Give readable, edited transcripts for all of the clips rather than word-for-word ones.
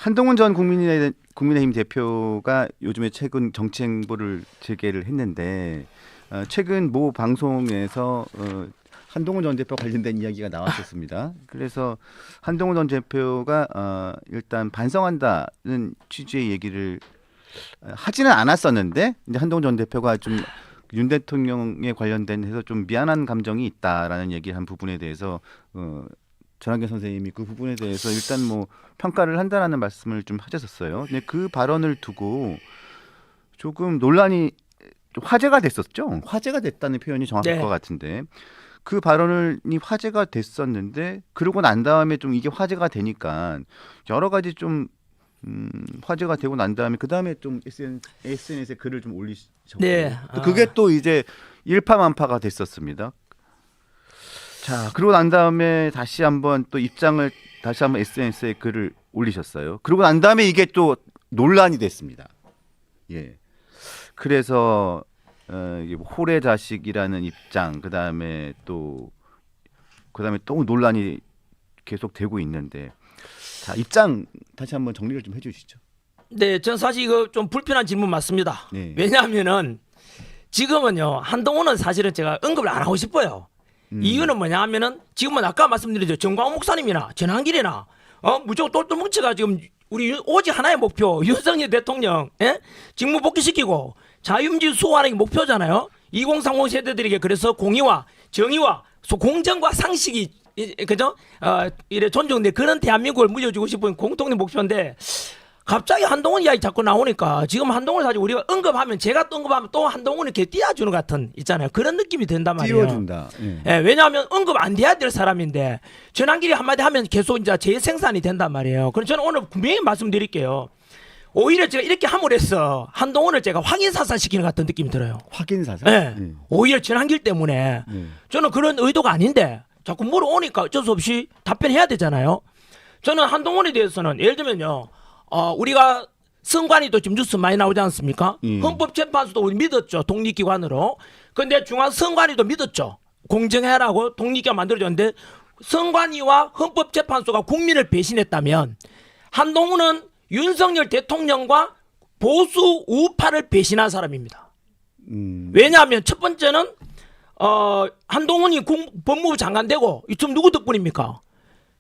한동훈 전 국민의힘 대표가 요즘에 최근 정치 행보를 재개를 했는데 최근 모 방송에서 한동훈 전 대표 관련된 이야기가 나왔었습니다. 그래서 한동훈 전 대표가 일단 반성한다는 취지의 얘기를 하지는 않았었는데 이제 한동훈 전 대표가 좀 윤 대통령에 관련된 해서 좀 미안한 감정이 있다라는 얘기를 한 부분에 대해서 전한계 선생님이 그 부분에 대해서 일단 뭐 평가를 한다라는 말씀을 좀 하셨었어요. 근데 그 발언을 두고 조금 논란이 화제가 됐었죠. 화제가 됐다는 표현이 정확할 것 같은데 그 발언이 화제가 됐었는데 그러고 난 다음에 좀 이게 화제가 되니까 여러 가지 좀 화제가 되고 난 다음에 그 다음에 좀 SNS에 글을 좀 올리셨고 그게 또 이제 일파만파가 됐었습니다. 자, 그러고 난 다음에 다시 한번 또 입장을 다시 한번 SNS에 글을 올리셨어요. 그러고 난 다음에 이게 또 논란이 됐습니다. 예. 그래서 이게 홀의 자식이라는 입장, 그다음에 또 논란이 계속 되고 있는데, 자, 입장 다시 한번 정리를 좀 해주시죠. 네, 전 사실 이거 좀 불편한 질문 맞습니다. 네. 왜냐하면은 지금은요 한동훈은 사실은 제가 언급을 안 하고 싶어요. 이유는 뭐냐 하면은 지금은 아까 말씀드렸죠 정광훈 목사님이나 전한길이나 무조건 똘똘 뭉쳐가 지금 우리 오직 하나의 목표 윤석열 대통령 직무 복귀시키고 자유민주 수호하는 게 목표잖아요. 2030 세대들에게 그래서 공의와 정의와 공정과 상식이 그죠? 이래 존중돼 그런 대한민국을 물려주고 싶은 공통된 목표인데 갑자기 한동훈 이야기 자꾸 나오니까 지금 한동훈 사실 우리가 언급하면 제가 또 언급하면 또 한동훈을 이렇게 띄워주는 것 같은 있잖아요. 그런 느낌이 든단 말이에요. 띄워준다. 예, 왜냐하면 언급 안 돼야 될 사람인데 전환길이 한마디 하면 계속 이제 재생산이 된단 말이에요. 그래서 저는 오늘 분명히 말씀드릴게요. 오히려 제가 이렇게 함으로써 한동훈을 제가 확인사살시키는 것 같은 느낌이 들어요. 확인사살? 예. 오히려 전환길 때문에 저는 그런 의도가 아닌데 자꾸 물어오니까 어쩔 수 없이 답변해야 되잖아요. 저는 한동훈에 대해서는 예를 들면요. 우리가 선관위도 지금 뉴스 많이 나오지 않습니까? 헌법재판소도 우리 믿었죠. 독립기관으로. 근데 중앙선관위도 믿었죠. 공정해라고 독립기관 만들어졌는데 선관위와 헌법재판소가 국민을 배신했다면 한동훈은 윤석열 대통령과 보수 우파를 배신한 사람입니다. 왜냐하면 첫 번째는 한동훈이 법무부 장관 되고 지금 누구 덕분입니까?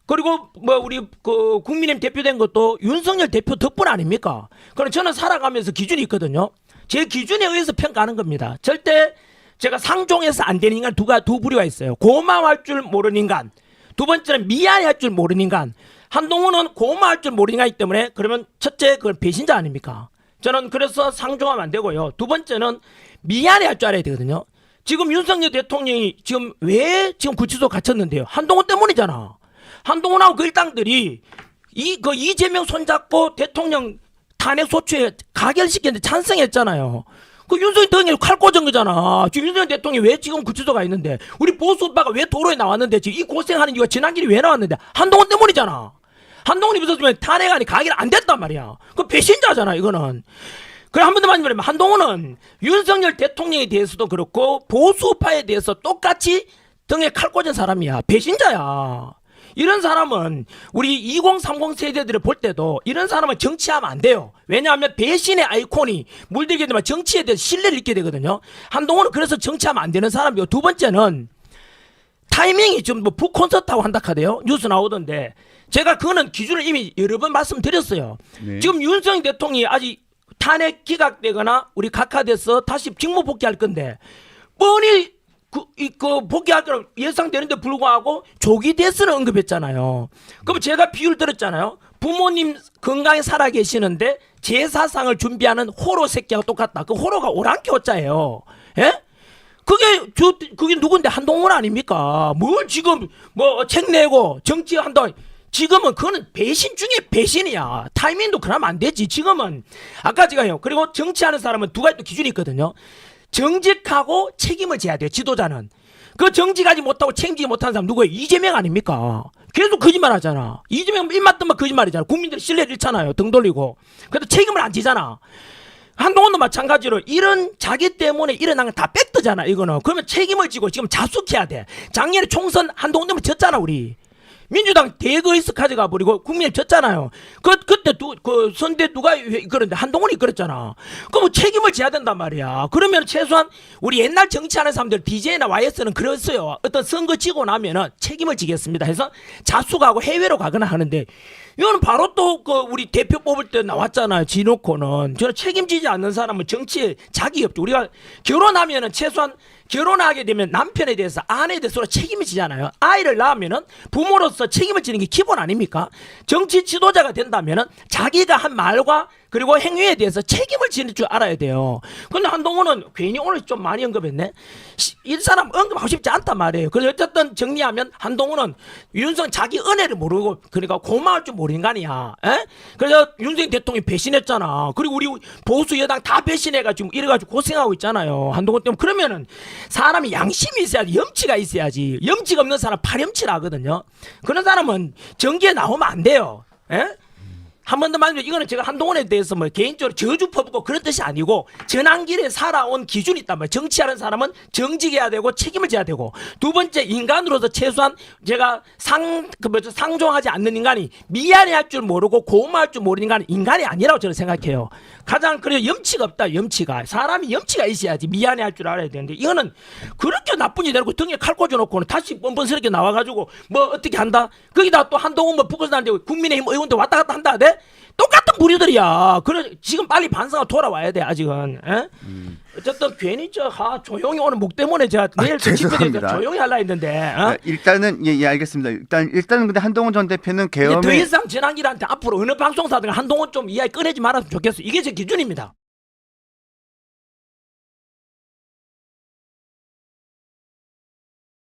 그리고 뭐 우리 그 국민의힘 대표된 것도 윤석열 대표 덕분 아닙니까? 그럼 저는 살아가면서 기준이 있거든요. 제 기준에 의해서 평가하는 겁니다. 절대 제가 상종해서 안 되는 인간 두 부류가 있어요. 고마워할 줄 모르는 인간. 두 번째는 미안해할 줄 모르는 인간. 한동훈은 고마워할 줄 모르는 인간이기 때문에 그러면 첫째 그건 배신자 아닙니까? 저는 그래서 상종하면 안 되고요. 두 번째는 미안해할 줄 알아야 되거든요. 지금 윤석열 대통령이 지금 왜 지금 구치소 갇혔는데요? 한동훈 때문이잖아. 한동훈하고 그 일당들이 이재명 손잡고 대통령 탄핵 소추에 가결시켰는데 찬성했잖아요. 그 윤석열 대통령이 칼 꽂은 거잖아. 지금 윤석열 대통령이 왜 지금 구치소가 있는데 우리 보수 오빠가 왜 도로에 나왔는데 지금 이 고생하는 이유가 지난길이 왜 나왔는데 한동훈 때문이잖아. 한동훈이 있었으면 탄핵안이 가결 안 됐단 말이야. 그 배신자잖아 이거는. 그래 한 번 더 말씀드리면 한동훈은 윤석열 대통령에 대해서도 그렇고 보수파에 대해서 똑같이 등에 칼 꽂은 사람이야. 배신자야. 이런 사람은 우리 2030 세대들을 볼 때도 이런 사람은 정치하면 안 돼요. 왜냐하면 배신의 아이콘이 물들게 되면 정치에 대해서 신뢰를 잃게 되거든요. 한동훈은 그래서 정치하면 안 되는 사람이고 두 번째는 타이밍이 좀 뭐 북콘서트하고 한다 카대요. 뉴스 나오던데 제가 그거는 기준을 이미 여러 번 말씀드렸어요. 네. 지금 윤석열 대통령이 아직 탄핵 기각되거나 우리 각하돼서 다시 직무 복귀할 건데 뻔히 그 복귀할 거는 예상되는데 불구하고 조기 대선을 언급했잖아요. 그럼 제가 비유를 들었잖아요. 부모님 건강히 살아 계시는데 제사상을 준비하는 호로 새끼하고 똑같다. 그 호로가 오랑캐호자예요. 예? 그게 누군데 한동훈 아닙니까? 뭘 지금 뭐 책 내고 정치한다. 지금은 그거는 배신 중에 배신이야. 타이밍도 그러면 안 되지. 지금은 아까 제가요. 그리고 정치하는 사람은 두 가지 또 기준이 있거든요. 정직하고 책임을 져야 돼요. 지도자는. 그 정직하지 못하고 책임지지 못하는 사람 누구예요? 이재명 아닙니까? 계속 거짓말 하잖아. 이재명 입맛 뜨면 거짓말이잖아. 국민들 신뢰를 잃잖아요. 등 돌리고. 그래도 책임을 안 지잖아. 한동훈도 마찬가지로 이런 자기 때문에 일어난 건 다 뺏드잖아. 이거는. 그러면 책임을 지고 지금 자숙해야 돼. 작년에 총선 한동훈 때문에 졌잖아 우리. 민주당 대거에서 가져가 버리고 국민이 졌잖아요. 그때 그 선대 누가 그런데 한동훈이 그랬잖아. 그럼 책임을 져야 된단 말이야. 그러면 최소한 우리 옛날 정치하는 사람들 DJ나 YS는 그랬어요. 어떤 선거 지고 나면은 책임을 지겠습니다 해서 자수가고 해외로 가거나 하는데 이거는 바로 또 그 우리 대표 뽑을 때 나왔잖아요. 지놓고는 저는 책임지지 않는 사람은 정치에 자격이 없죠. 우리가 결혼하면은 최소한 결혼하게 되면 남편에 대해서 아내에 대해서 책임을 지잖아요. 아이를 낳으면은 부모로서 책임을 지는 게 기본 아닙니까? 정치 지도자가 된다면은 자기가 한 말과 그리고 행위에 대해서 책임을 지는 줄 알아야 돼요. 근데 한동훈은 괜히 오늘 좀 많이 언급했네. 이 사람 언급하고 싶지 않단 말이에요. 그래서 어쨌든 정리하면 한동훈은 윤석 자기 은혜를 모르고 그러니까 고마울 줄 모르는 거 아니야. 에? 그래서 윤석열 대통령이 배신했잖아. 그리고 우리 보수 여당 다 배신해가지고 이래가지고 고생하고 있잖아요. 한동훈 때문에. 그러면은 사람이 양심이 있어야지, 염치가 있어야지. 염치가 없는 사람 파렴치라 하거든요. 그런 사람은 정기에 나오면 안 돼요. 에? 한 번 더 말하면 이거는 제가 한동훈에 대해서 뭐 개인적으로 저주 퍼붓고 그런 뜻이 아니고 전환길에 살아온 기준이 있단 말이에요. 정치하는 사람은 정직해야 되고 책임을 져야 되고 두 번째 인간으로서 최소한 제가 상종하지 않는 인간이 미안해할 줄 모르고 고마워할 줄 모르는 인간은 인간이 아니라고 저는 생각해요. 가장 그래요 염치가 없다. 염치가 사람이 염치가 있어야지 미안해할 줄 알아야 되는데 이거는 그렇게 나쁜 일이 되고 등에 칼 꽂아놓고는 다시 뻔뻔스럽게 나와가지고 뭐 어떻게 한다. 거기다 또 한동훈 뭐 북한사람들 국민의힘 의원들 왔다 갔다 한다 돼? 똑같은 부류들이야. 그래 지금 빨리 반성하고 돌아와야 돼 아직은. 에? 어쨌든 괜히 조용히 오늘 목 때문에 제가 내일 죄송합니다. 조용히 하려 했는데. 어? 일단은 예, 알겠습니다. 일단은 근데 한동훈 전 대표는 이제 더 계엄에 이상 전환길한테 앞으로 어느 방송사든 한동훈 좀 이야기 꺼내지 말았으면 좋겠어. 이게 제 기준입니다.